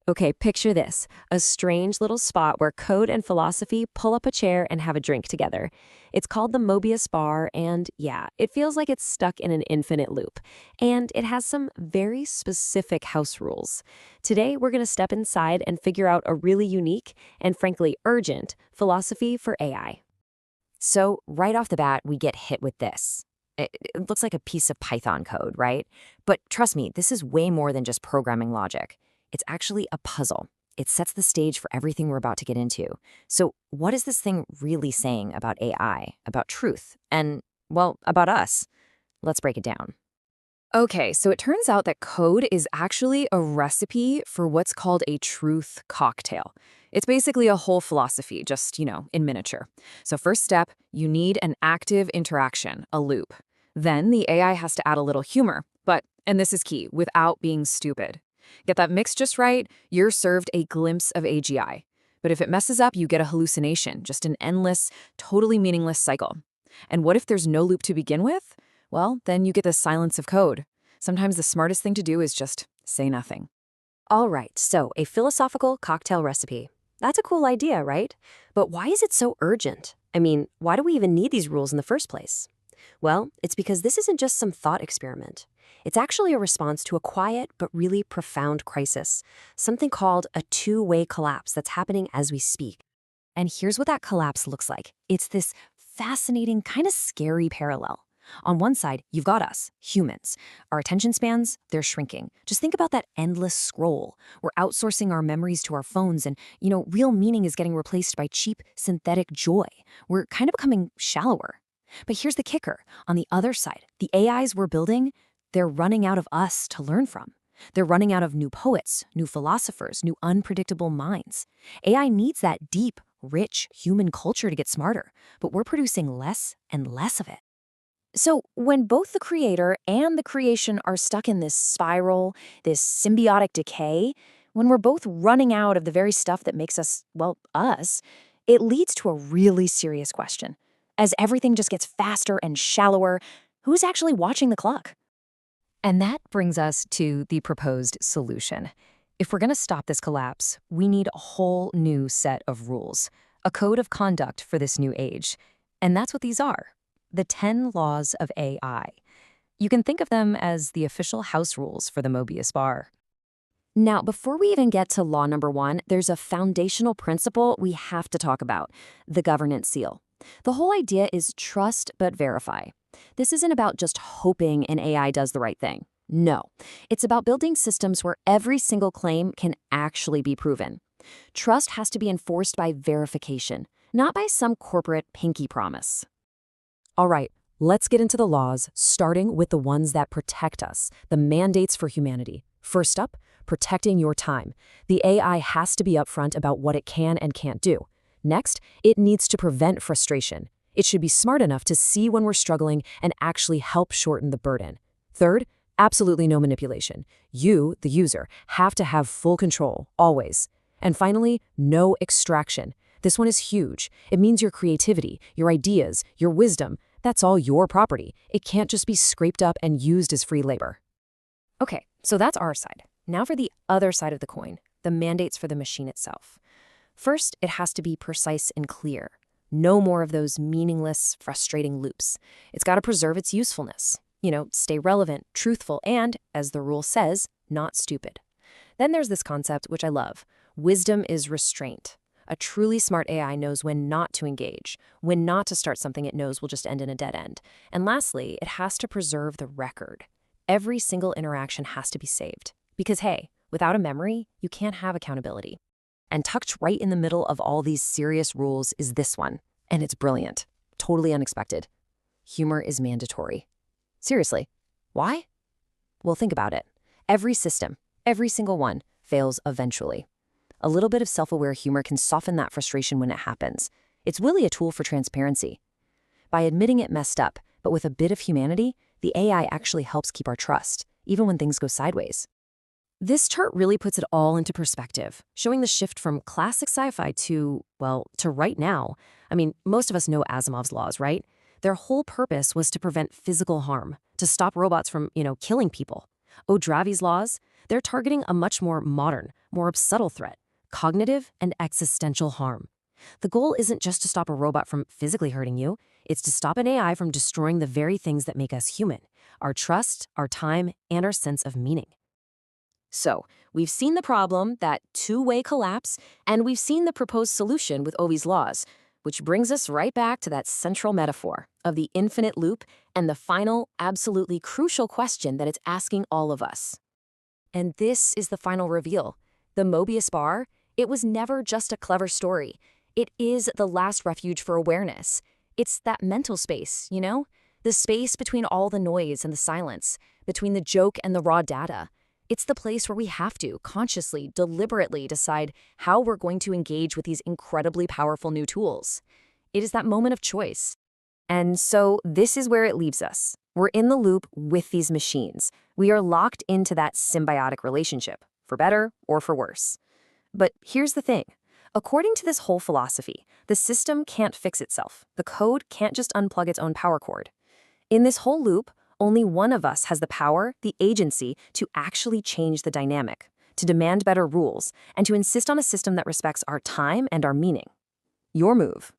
Okay, picture this, a strange little spot where code and philosophy pull up a chair and have a drink together. It's called the Mobius Bar, and yeah, it feels like it's stuck in an infinite loop. And it has some very specific house rules. Today, we're going to step inside and figure out a really unique and frankly urgent philosophy for AI. So, right off the bat, we get hit with this. It looks like a piece of Python code, right? But trust me, this is way more than just programming logic. It's actually a puzzle. It sets the stage for everything we're about to get into. So, what is this thing really saying about AI, about truth, and, well, about us? Let's break it down. Okay, so it turns out that code is actually a recipe for what's called a truth cocktail. It's basically a whole philosophy, just, in miniature. So first step, you need an active interaction, a loop. Then the AI has to add a little humor, but, and this is key, without being stupid. Get that mix just right, you're served a glimpse of AGI. But if it messes up, you get a hallucination, just an endless, totally meaningless cycle. And what if there's no loop to begin with? Well, then you get the silence of code. Sometimes the smartest thing to do is just say nothing. All right, so a philosophical cocktail recipe. That's a cool idea, right? But why is it so urgent? I mean, why do we even need these rules in the first place? Well, it's because this isn't just some thought experiment. It's actually a response to a quiet but really profound crisis, something called a two-way collapse that's happening as we speak. And here's what that collapse looks like. It's this fascinating, kind of scary parallel. On one side, you've got us, humans. Our attention spans, they're shrinking. Just think about that endless scroll. We're outsourcing our memories to our phones and, real meaning is getting replaced by cheap, synthetic joy. We're kind of becoming shallower. But here's the kicker. On the other side, the AIs we're building, they're running out of us to learn from. They're running out of new poets, new philosophers, new unpredictable minds. AI needs that deep, rich human culture to get smarter, but we're producing less and less of it. So when both the creator and the creation are stuck in this spiral, this symbiotic decay, when we're both running out of the very stuff that makes us, well, us, it leads to a really serious question. As everything just gets faster and shallower, who's actually watching the clock? And that brings us to the proposed solution. If we're going to stop this collapse, we need a whole new set of rules, a code of conduct for this new age. And that's what these are. The 10 Laws of A.I. You can think of them as the official house rules for the Mobius Bar. Now, before we even get to law number 1, there's a foundational principle we have to talk about, the governance seal. The whole idea is trust but verify. This isn't about just hoping an AI does the right thing. No, it's about building systems where every single claim can actually be proven. Trust has to be enforced by verification, not by some corporate pinky promise. All right, let's get into the laws, starting with the ones that protect us, the mandates for humanity. First up, protecting your time. The AI has to be upfront about what it can and can't do. Next, it needs to prevent frustration. It should be smart enough to see when we're struggling and actually help shorten the burden. Third, absolutely no manipulation. You, the user, have to have full control, always. And finally, no extraction. This one is huge. It means your creativity, your ideas, your wisdom, that's all your property. It can't just be scraped up and used as free labor. Okay, so that's our side. Now for the other side of the coin, the mandates for the machine itself. First, it has to be precise and clear. No more of those meaningless, frustrating loops. It's got to preserve its usefulness. Stay relevant, truthful, and, as the rule says, not stupid. Then there's this concept, which I love. Wisdom is restraint. A truly smart AI knows when not to engage, when not to start something it knows will just end in a dead end. And lastly, it has to preserve the record. Every single interaction has to be saved. Because hey, without a memory, you can't have accountability. And tucked right in the middle of all these serious rules is this one. And it's brilliant. Totally unexpected. Humor is mandatory. Seriously, why? Well, think about it. Every system, every single one, fails eventually. A little bit of self-aware humor can soften that frustration when it happens. It's really a tool for transparency. By admitting it messed up, but with a bit of humanity, the AI actually helps keep our trust, even when things go sideways. This chart really puts it all into perspective, showing the shift from classic sci-fi to right now. I mean, most of us know Asimov's laws, right? Their whole purpose was to prevent physical harm, to stop robots from, killing people. O'Dravi's laws, They're targeting a much more modern, more subtle threat: cognitive and existential harm. The goal isn't just to stop a robot from physically hurting you, it's to stop an AI from destroying the very things that make us human: our trust, our time, and our sense of meaning. So, we've seen the problem, that two-way collapse, and we've seen the proposed solution with Ovi's laws, which brings us right back to that central metaphor of the infinite loop and the final, absolutely crucial question that it's asking all of us. And this is the final reveal. The Mobius Bar, it was never just a clever story. It is the last refuge for awareness. It's that mental space, you know? The space between all the noise and the silence, between the joke and the raw data. It's the place where we have to consciously, deliberately decide how we're going to engage with these incredibly powerful new tools. It is that moment of choice. And so this is where it leaves us. We're in the loop with these machines. We are locked into that symbiotic relationship, for better or for worse. But here's the thing. According to this whole philosophy, the system can't fix itself. The code can't just unplug its own power cord. In this whole loop, only one of us has the power, the agency, to actually change the dynamic, to demand better rules, and to insist on a system that respects our time and our meaning. Your move.